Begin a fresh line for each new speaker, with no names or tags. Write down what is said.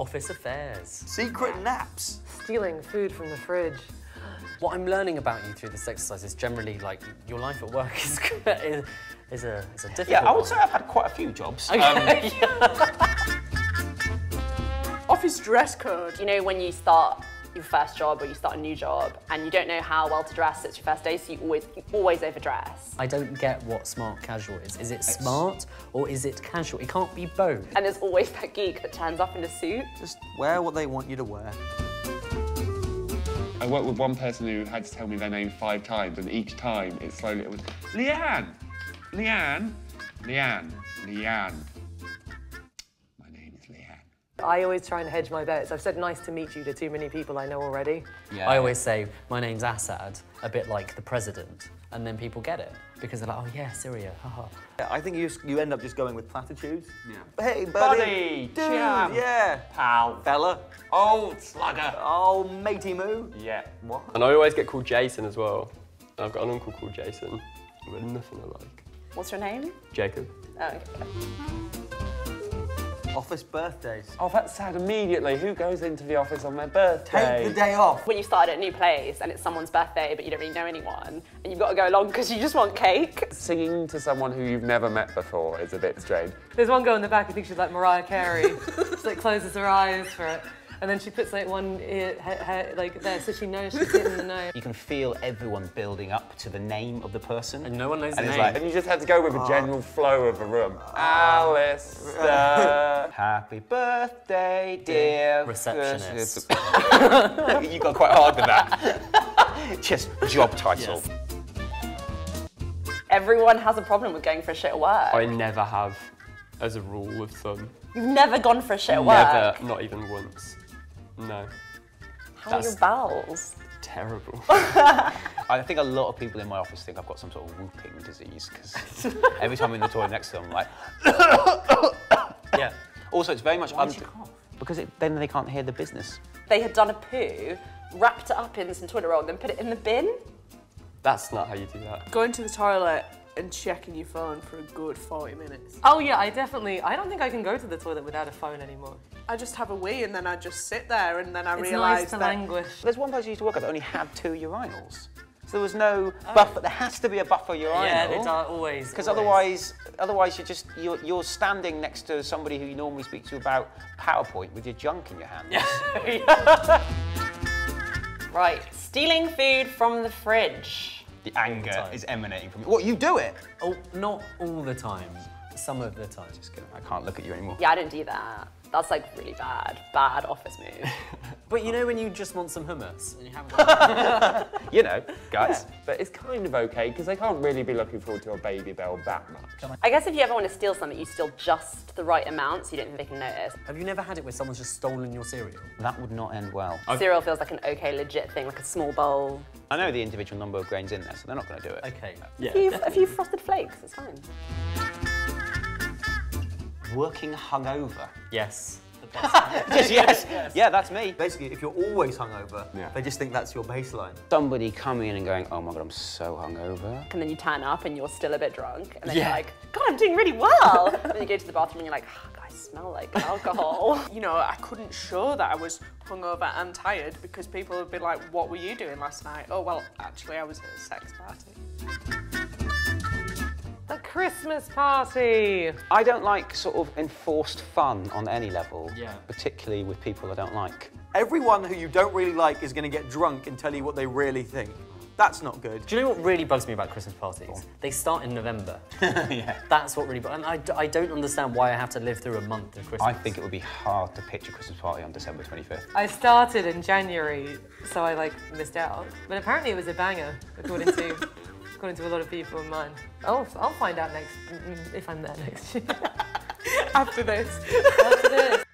Office affairs.
Secret naps.
Stealing food from the fridge.
What I'm learning about you through this exercise is generally like your life at work is a difficult
Yeah, I would
one.
say I've had quite a few jobs.
Okay.
Office dress code.
You know, when you start your first job or you start a new job and you don't know how well to dress, it's your first day, so you always overdress.
I don't get what smart casual is. Is it smart or is it casual? It can't be both.
And there's always that geek that turns up in a suit.
Just wear what they want you to wear.
I worked with one person who had to tell me their name 5 times, and each time it was Leanne, Leanne, Leanne, Leanne. My name is Leanne.
I always try and hedge my bets. I've said nice to meet you to too many people I know already.
Yeah.
I always say, my name's Assad, a bit like the president, and then people get it. Because they're like, oh yeah, Syria, haha.
I think you end up just going with platitudes.
Yeah.
Hey,
Buddy,
dude,
chum,
yeah.
pal,
Fella.
old slugger.
Oh, matey moo.
Yeah.
What?
And I always get called Jason as well. And I've got an uncle called Jason, but nothing alike.
What's your name?
Jacob.
Oh, okay.
Office birthdays.
Oh, that's sad immediately. Who goes into the office on their birthday?
Take the day off.
When you started at a new place and it's someone's birthday but you don't really know anyone and you've got to go along because you just want cake.
Singing to someone who you've never met before is a bit strange.
There's one girl in the back who thinks she's like Mariah Carey. She like closes her eyes for it. And then she puts like one ear like there so she knows she's hitting the note.
You can feel everyone building up to the name of the person.
And no one knows the
And it's
name.
like,
And you just had to go with the general flow of the room. Alistair.
happy birthday, dear
Receptionist.
You got quite hard with that. Just job title.
Yes.
Everyone has a problem with going for a shit at work.
I never have, as a rule of thumb.
You've never gone for a shit at work.
Never, not even once. No.
How are your bowels?
Terrible.
I think a lot of people in my office think I've got some sort of whooping disease because every time I'm in the toilet next to them, I'm like,
Yeah.
Also, it's very much
Why did you cough?
because then they can't hear the business.
They had done a poo, wrapped it up in some toilet roll and then put it in the bin.
That's not how you do that.
Going to the toilet and checking your phone for a good 40 minutes.
Oh yeah, I don't think I can go to the toilet without a phone anymore.
I just have a wee and then I just sit there and then I
It's
realise
nice to
that...
languish.
There's one place I used to work at that only had 2 urinals. So there was no buffer. There has to be a buffer urinal.
Yeah, it's always.
Because
always.
otherwise you're standing next to somebody who you normally speak to about PowerPoint with your junk in your hand.
Right, stealing food from the fridge.
The anger is emanating from you. What, you do it?
Oh, not all the time. Some of the time.
I can't look at you anymore.
Yeah, I don't do that. That's like really bad office move.
But you know when you just want some hummus and you haven't.
You know, guys.
But it's kind of okay, because they can't really be looking forward to a baby bell that much.
I guess if you ever want to steal something, you steal just the right amount so you don't think they can notice.
Have you never had it where someone's just stolen your cereal?
That would not end well.
Cereal feels like an okay, legit thing, like a small bowl.
I know the individual number of grains in there, so they're not going to do it.
Okay.
A few frosted flakes, it's fine.
Working hungover.
Yes.
Yes. Yeah, that's me.
Basically, if you're always hungover, they just think that's your baseline.
Somebody coming in and going, oh my God, I'm so hungover.
And then you turn up and you're still a bit drunk. And then you're like, God, I'm doing really well. And then you go to the bathroom and you're like, oh, God, I smell like alcohol.
You know, I couldn't show that I was hungover and tired because people would be like, what were you doing last night? Oh, well, actually, I was at a sex party.
The Christmas party.
I don't like sort of enforced fun on any level,
Yeah.
particularly with people I don't like.
Everyone who you don't really like is going to get drunk and tell you what they really think. That's not good.
Do you know what really bugs me about Christmas parties? They start in November.
Yeah.
That's what really bugs me. And I don't understand why I have to live through a month of Christmas.
I think it would be hard to pitch a Christmas party on December 25th.
I started in January, so I like missed out. But apparently it was a banger, according to a lot of people in mine. I'll find out if I'm there next year.
After this.
After this.